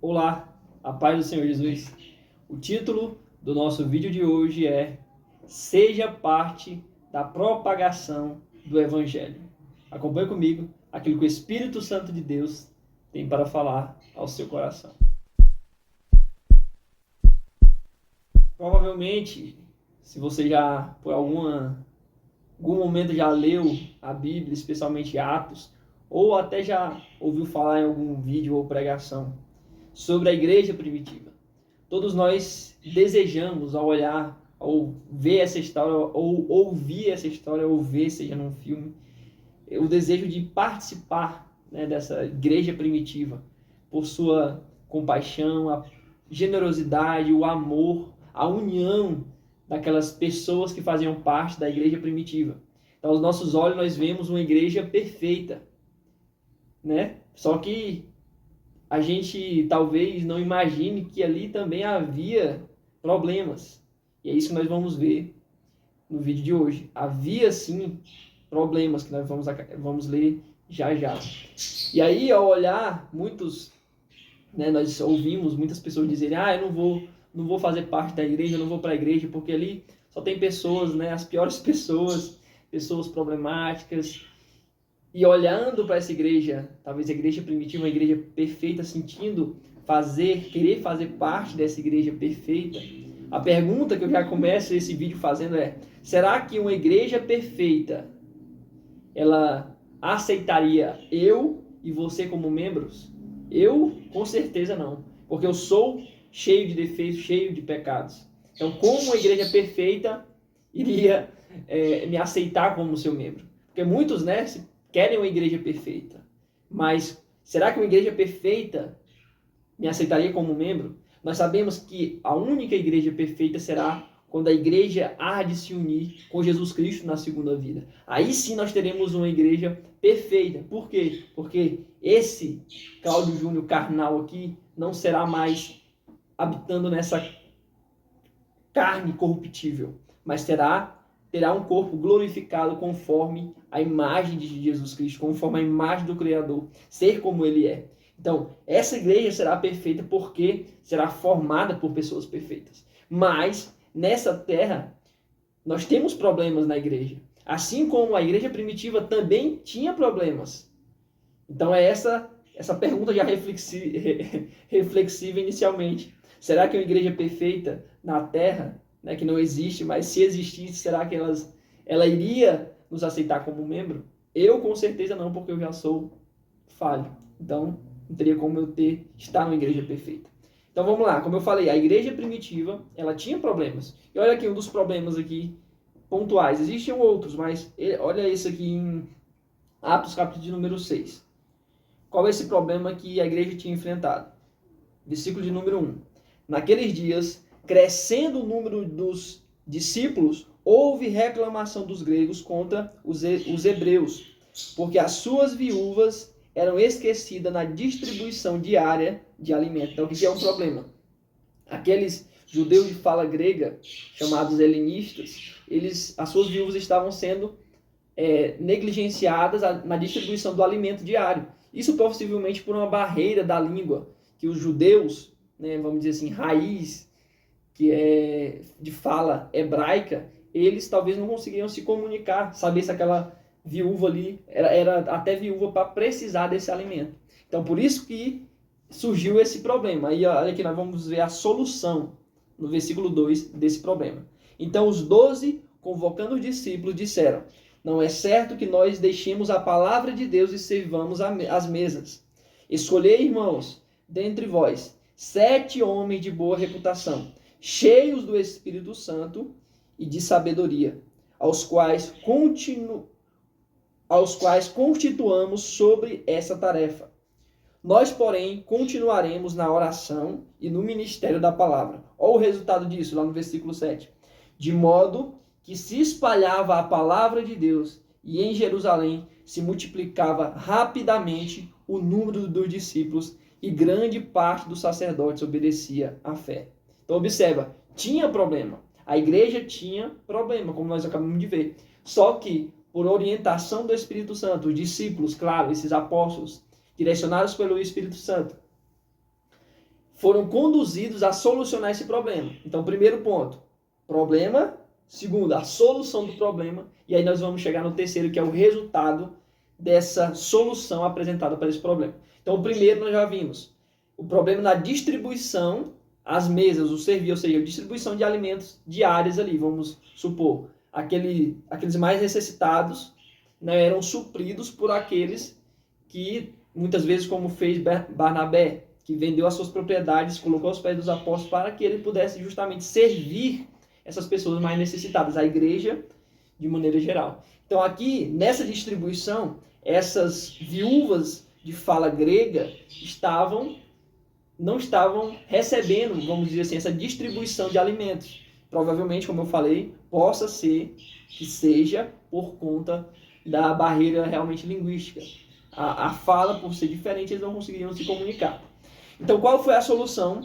Olá, a paz do Senhor Jesus. O título do nosso vídeo de hoje é Seja parte da propagação do Evangelho. Acompanhe comigo aquilo que o Espírito Santo de Deus tem para falar ao seu coração. Provavelmente, se você já, por algum momento, já leu a Bíblia, especialmente Atos, ou até já ouviu falar em algum vídeo ou pregação sobre a igreja primitiva. Todos nós desejamos, ao olhar, ou ver essa história, ou ouvir essa história, ou ver, seja num filme, o desejo de participar, né, dessa igreja primitiva, por sua compaixão, a generosidade, o amor, a união daquelas pessoas que faziam parte da igreja primitiva. Então, aos nossos olhos, nós vemos uma igreja perfeita, né? Só que a gente talvez não imagine que ali também havia problemas. E é isso que nós vamos ver no vídeo de hoje. Havia sim problemas que nós vamos ler já já. E aí, ao olhar, muitos, né, nós ouvimos muitas pessoas dizerem: eu não vou fazer parte da igreja, eu não vou para a igreja, porque ali só tem pessoas, né, as piores pessoas, pessoas problemáticas. E olhando para essa igreja, talvez a igreja primitiva, uma igreja perfeita, querer fazer parte dessa igreja perfeita, a pergunta que eu já começo esse vídeo fazendo é: será que uma igreja perfeita, ela aceitaria eu e você como membros? Eu, com certeza não, porque eu sou cheio de defeitos, cheio de pecados. Então, como uma igreja perfeita iria me aceitar como seu membro? Porque muitos, né, querem uma igreja perfeita, mas será que uma igreja perfeita me aceitaria como membro? Nós sabemos que a única igreja perfeita será quando a igreja há de se unir com Jesus Cristo na segunda vida. Aí sim nós teremos uma igreja perfeita. Por quê? Porque esse Cláudio Júnior carnal aqui não será mais habitando nessa carne corruptível, mas terá um corpo glorificado conforme a imagem de Jesus Cristo, conforme a imagem do Criador, ser como ele é. Então, essa igreja será perfeita porque será formada por pessoas perfeitas. Mas, nessa terra, nós temos problemas na igreja. Assim como a igreja primitiva também tinha problemas. Então, é essa pergunta já reflexiva inicialmente. Será que uma igreja perfeita na terra, né, que não existe, mas se existisse, será que ela iria nos aceitar como membro? Eu, com certeza, não, porque eu já sou falho. Então, não teria como eu estar numa igreja perfeita. Então, vamos lá. Como eu falei, a igreja primitiva, ela tinha problemas. E olha aqui um dos problemas aqui pontuais. Existiam outros, mas olha esse aqui em Atos, capítulo de número 6. Qual é esse problema que a igreja tinha enfrentado? Versículo de número 1. Naqueles dias, crescendo o número dos discípulos, houve reclamação dos gregos contra os hebreus, porque as suas viúvas eram esquecidas na distribuição diária de alimento. Então, o que é um problema? Aqueles judeus de fala grega, chamados helenistas, as suas viúvas estavam sendo negligenciadas na distribuição do alimento diário. Isso possivelmente por uma barreira da língua, que os judeus, né, vamos dizer assim, raiz, que é de fala hebraica, eles talvez não conseguiriam se comunicar, saber se aquela viúva ali era até viúva para precisar desse alimento. Então, por isso que surgiu esse problema. Aí, olha aqui, nós vamos ver a solução no versículo 2 desse problema. Então, os 12, convocando os discípulos, disseram: não é certo que nós deixemos a palavra de Deus e servamos as mesas. Escolhei, irmãos, dentre vós, 7 homens de boa reputação, cheios do Espírito Santo e de sabedoria, aos quais constituamos sobre essa tarefa. Nós, porém, continuaremos na oração e no ministério da palavra. Olha o resultado disso, lá no versículo 7. De modo que se espalhava a palavra de Deus e em Jerusalém se multiplicava rapidamente o número dos discípulos e grande parte dos sacerdotes obedecia à fé. Então, observa, tinha problema. A igreja tinha problema, como nós acabamos de ver. Só que, por orientação do Espírito Santo, os discípulos, claro, esses apóstolos, direcionados pelo Espírito Santo, foram conduzidos a solucionar esse problema. Então, primeiro ponto, problema. Segundo, a solução do problema. E aí nós vamos chegar no terceiro, que é o resultado dessa solução apresentada para esse problema. Então, o primeiro nós já vimos. O problema na distribuição, as mesas, o servir, ou seja, a distribuição de alimentos diários ali, vamos supor. Aqueles mais necessitados, né, eram supridos por aqueles que, muitas vezes, como fez Barnabé, que vendeu as suas propriedades, colocou aos pés dos apóstolos para que ele pudesse justamente servir essas pessoas mais necessitadas, a igreja de maneira geral. Então aqui, nessa distribuição, essas viúvas de fala grega não estavam recebendo, vamos dizer assim, essa distribuição de alimentos. Provavelmente, como eu falei, possa ser que seja por conta da barreira realmente linguística. A fala, por ser diferente, eles não conseguiriam se comunicar. Então, qual foi a solução?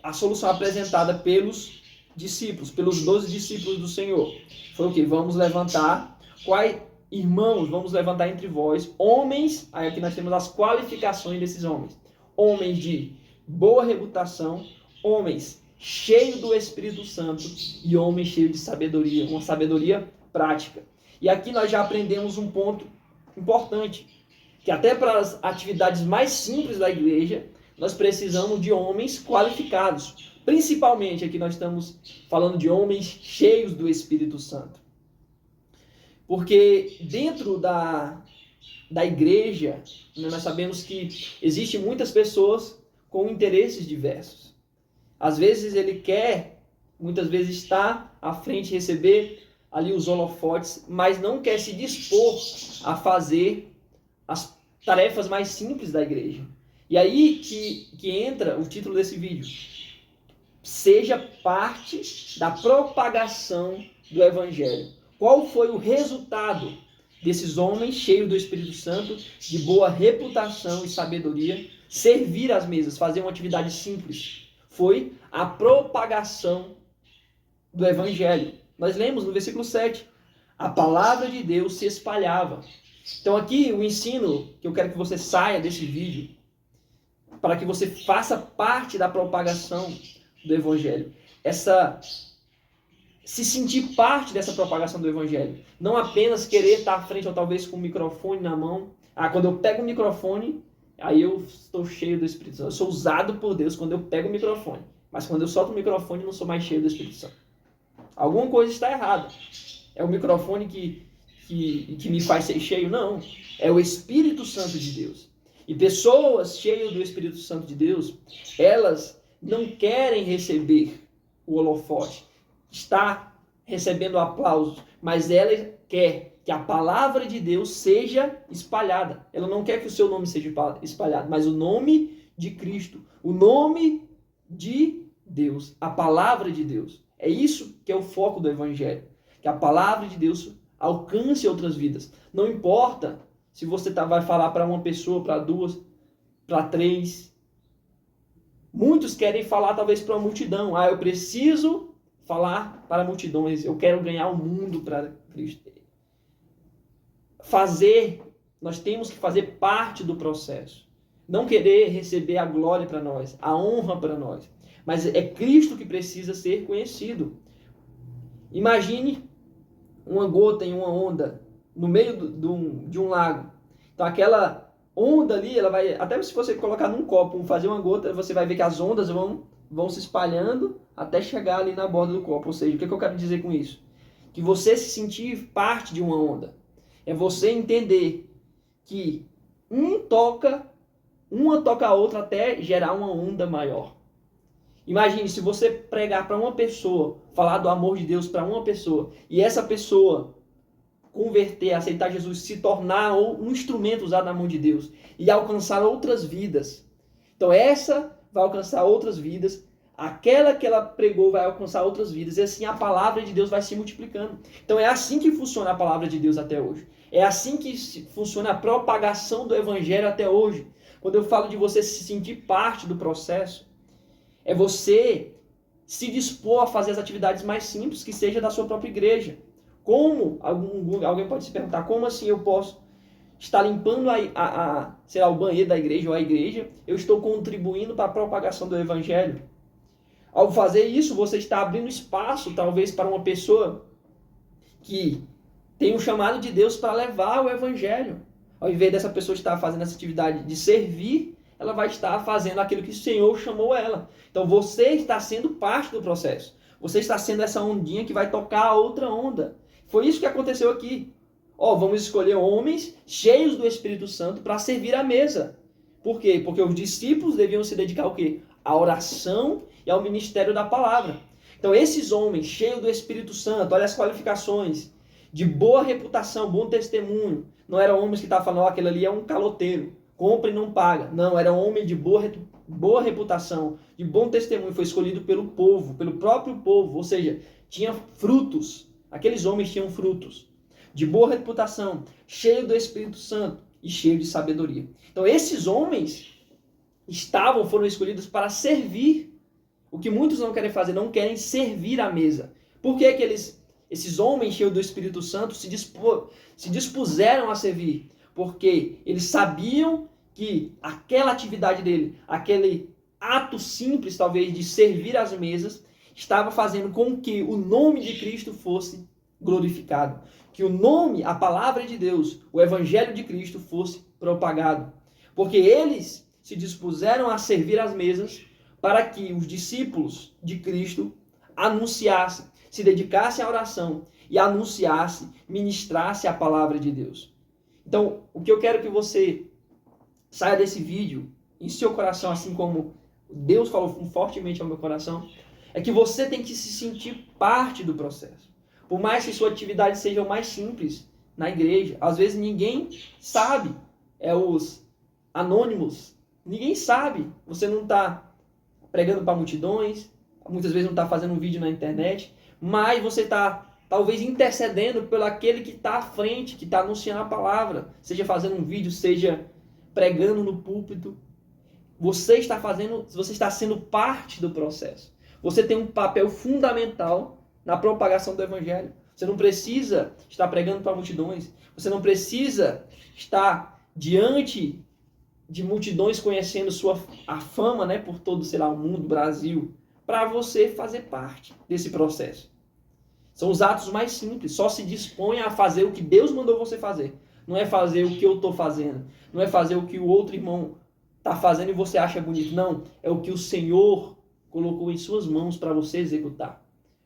A solução apresentada pelos discípulos, pelos 12 discípulos do Senhor. Foi o quê? Vamos levantar, irmãos, vamos levantar entre vós homens, aí aqui nós temos as qualificações desses homens. Homens de boa reputação, homens cheios do Espírito Santo e homens cheios de sabedoria, uma sabedoria prática. E aqui nós já aprendemos um ponto importante, que até para as atividades mais simples da igreja, nós precisamos de homens qualificados. Principalmente aqui nós estamos falando de homens cheios do Espírito Santo. Porque dentro da igreja, nós sabemos que existem muitas pessoas com interesses diversos. Às vezes ele quer, muitas vezes estar à frente, receber ali os holofotes, mas não quer se dispor a fazer as tarefas mais simples da igreja. E aí que entra o título desse vídeo. Seja parte da propagação do Evangelho. Qual foi o resultado desses homens cheios do Espírito Santo, de boa reputação e sabedoria, servir às mesas, fazer uma atividade simples? Foi a propagação do Evangelho. Nós lemos no versículo 7, a palavra de Deus se espalhava. Então aqui o ensino que eu quero que você saia desse vídeo, para que você faça parte da propagação do Evangelho. Se sentir parte dessa propagação do Evangelho. Não apenas querer estar à frente, ou talvez com o microfone na mão. Quando eu pego o microfone, aí eu estou cheio do Espírito Santo. Eu sou usado por Deus quando eu pego o microfone. Mas quando eu solto o microfone, eu não sou mais cheio do Espírito Santo. Alguma coisa está errada. É o microfone que me faz ser cheio? Não. É o Espírito Santo de Deus. E pessoas cheias do Espírito Santo de Deus, elas não querem receber o holofote, está recebendo aplausos, mas ela quer que a palavra de Deus seja espalhada. Ela não quer que o seu nome seja espalhado, mas o nome de Cristo, o nome de Deus, a palavra de Deus. É isso que é o foco do Evangelho, que a palavra de Deus alcance outras vidas. Não importa se você vai falar para uma pessoa, para duas, para três. Muitos querem falar talvez para uma multidão. Eu preciso falar para multidões. Eu quero ganhar o mundo para Cristo. Nós temos que fazer parte do processo. Não querer receber a glória para nós, a honra para nós. Mas é Cristo que precisa ser conhecido. Imagine uma gota em uma onda no meio de um lago. Então aquela onda ali, ela vai, até se você colocar num copo, fazer uma gota, você vai ver que as ondas vão se espalhando até chegar ali na borda do copo. Ou seja, o que eu quero dizer com isso? Que você se sentir parte de uma onda. É você entender que uma toca a outra até gerar uma onda maior. Imagine, se você pregar para uma pessoa, falar do amor de Deus para uma pessoa, e essa pessoa converter, aceitar Jesus, se tornar um instrumento usado na mão de Deus e alcançar outras vidas. Então essa vai alcançar outras vidas, aquela que ela pregou vai alcançar outras vidas, e assim a palavra de Deus vai se multiplicando. Então é assim que funciona a palavra de Deus até hoje. É assim que funciona a propagação do Evangelho até hoje. Quando eu falo de você se sentir parte do processo, é você se dispor a fazer as atividades mais simples, que seja da sua própria igreja. Como? Alguém pode se perguntar, como assim eu posso está limpando sei lá, o banheiro da igreja ou a igreja, eu estou contribuindo para a propagação do evangelho. Ao fazer isso, você está abrindo espaço, talvez, para uma pessoa que tem um chamado de Deus para levar o evangelho. Ao invés dessa pessoa estar fazendo essa atividade de servir, ela vai estar fazendo aquilo que o Senhor chamou ela. Então você está sendo parte do processo. Você está sendo essa ondinha que vai tocar a outra onda. Foi isso que aconteceu aqui. Vamos escolher homens cheios do Espírito Santo para servir à mesa. Por quê? Porque os discípulos deviam se dedicar ao quê? À oração e ao ministério da palavra. Então esses homens cheios do Espírito Santo, olha as qualificações, de boa reputação, bom testemunho. Não eram homens que estavam falando, aquele ali é um caloteiro, compra e não paga. Não, era um homem de boa reputação, de bom testemunho. Foi escolhido pelo povo, pelo próprio povo, ou seja, tinha frutos. Aqueles homens tinham frutos. De boa reputação, cheio do Espírito Santo e cheio de sabedoria. Então esses homens foram escolhidos para servir. O que muitos não querem fazer, não querem servir à mesa. Por que esses homens cheios do Espírito Santo se dispuseram a servir? Porque eles sabiam que aquela atividade dele, aquele ato simples talvez de servir às mesas, estava fazendo com que o nome de Cristo fosse glorificado. Que o nome, a palavra de Deus, o evangelho de Cristo fosse propagado. Porque eles se dispuseram a servir às mesas para que os discípulos de Cristo anunciassem, se dedicassem à oração e anunciassem, ministrassem a palavra de Deus. Então, o que eu quero que você saia desse vídeo, em seu coração, assim como Deus falou fortemente ao meu coração, é que você tem que se sentir parte do processo. Por mais que sua atividade seja o mais simples na igreja, às vezes ninguém sabe, os anônimos, ninguém sabe, você não está pregando para multidões, muitas vezes não está fazendo um vídeo na internet, mas você está talvez intercedendo pelo aquele que está à frente, que está anunciando a palavra, seja fazendo um vídeo, seja pregando no púlpito. Você está sendo parte do processo. Você tem um papel fundamental na propagação do evangelho. Você não precisa estar pregando para multidões. Você não precisa estar diante de multidões conhecendo a fama, né, por todo, o mundo, Brasil, para você fazer parte desse processo. São os atos mais simples. Só se disponha a fazer o que Deus mandou você fazer. Não é fazer o que eu estou fazendo. Não é fazer o que o outro irmão está fazendo e você acha bonito. Não. É o que o Senhor colocou em suas mãos para você executar.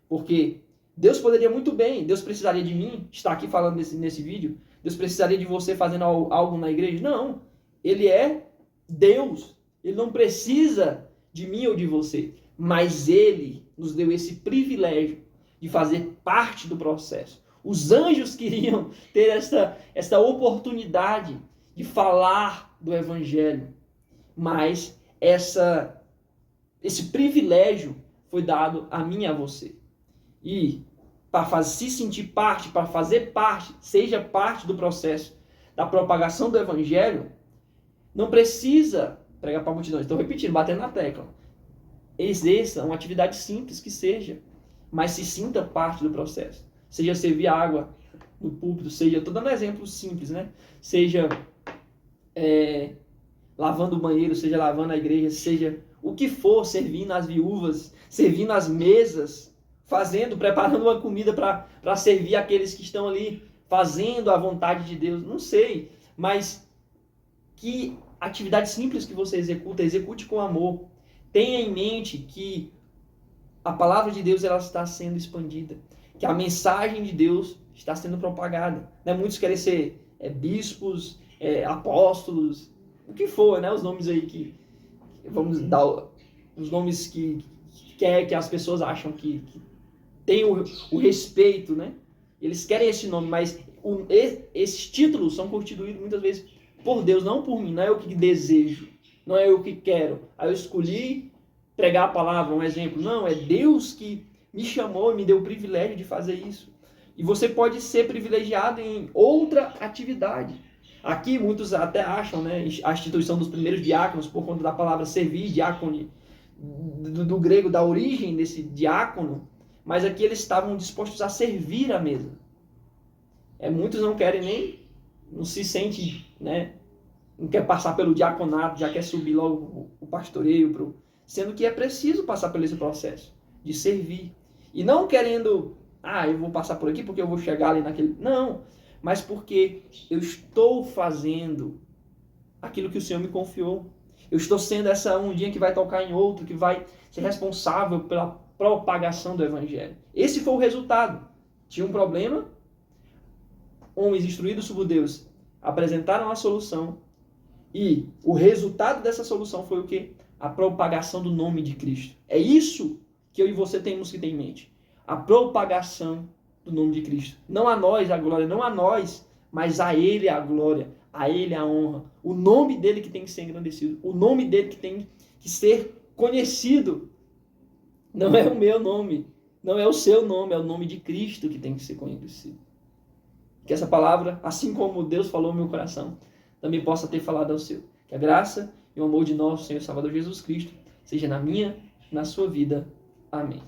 Porque Deus poderia muito bem, Deus precisaria de mim, estar aqui falando nesse vídeo, Deus precisaria de você fazendo algo na igreja. Não. Ele é Deus. Ele não precisa de mim ou de você. Mas Ele nos deu esse privilégio de fazer parte do processo. Os anjos queriam ter essa oportunidade de falar do Evangelho. Mas esse privilégio foi dado a mim e a você. E para se sentir parte, para fazer parte, seja parte do processo da propagação do Evangelho, não precisa pregar para a multidão. Estou repetindo, batendo na tecla. Exerça uma atividade simples que seja, mas se sinta parte do processo. Seja servir água no púlpito, seja, estou dando exemplos simples, né? Seja lavando o banheiro, seja lavando a igreja, seja o que for, servindo as viúvas, servindo as mesas, preparando uma comida para servir aqueles que estão ali, fazendo a vontade de Deus, não sei, mas que atividade simples que você execute com amor. Tenha em mente que a palavra de Deus ela está sendo expandida, que a mensagem de Deus está sendo propagada. Né? Muitos querem ser bispos, apóstolos, o que for, né? Os nomes aí que vamos dar, os nomes que as pessoas acham que tem o respeito, né? Eles querem esse nome, mas esses títulos são constituídos muitas vezes por Deus, não por mim. Não é eu que desejo, não é eu que quero. Aí eu escolhi pregar a palavra, um exemplo. Não, é Deus que me chamou e me deu o privilégio de fazer isso. E você pode ser privilegiado em outra atividade. Aqui muitos até acham, né, a instituição dos primeiros diáconos, por conta da palavra servir, diácono, do grego, da origem desse diácono, mas aqui eles estavam dispostos a servir à mesa. Muitos não querem nem não se sente, né, não quer passar pelo diaconato, já quer subir logo o pastoreio, sendo que é preciso passar por esse processo de servir. E não querendo, eu vou passar por aqui porque eu vou chegar ali naquele... Não, mas porque eu estou fazendo aquilo que o Senhor me confiou. Eu estou sendo essa ondinha que vai tocar em outro, que vai ser responsável pela propagação do Evangelho. Esse foi o resultado. Tinha um problema, homens instruídos sobre Deus apresentaram a solução, e o resultado dessa solução foi o quê? A propagação do nome de Cristo. É isso que eu e você temos que ter em mente. A propagação do nome de Cristo. Não a nós a glória, não a nós, mas a Ele a glória, a Ele a honra. O nome dele que tem que ser engrandecido. O nome dele que tem que ser conhecido. Não é o meu nome, não é o seu nome, é o nome de Cristo que tem que ser conhecido. Que essa palavra, assim como Deus falou no meu coração, também possa ter falado ao seu. Que a graça e o amor de nosso Senhor e Salvador Jesus Cristo seja na minha, na sua vida. Amém.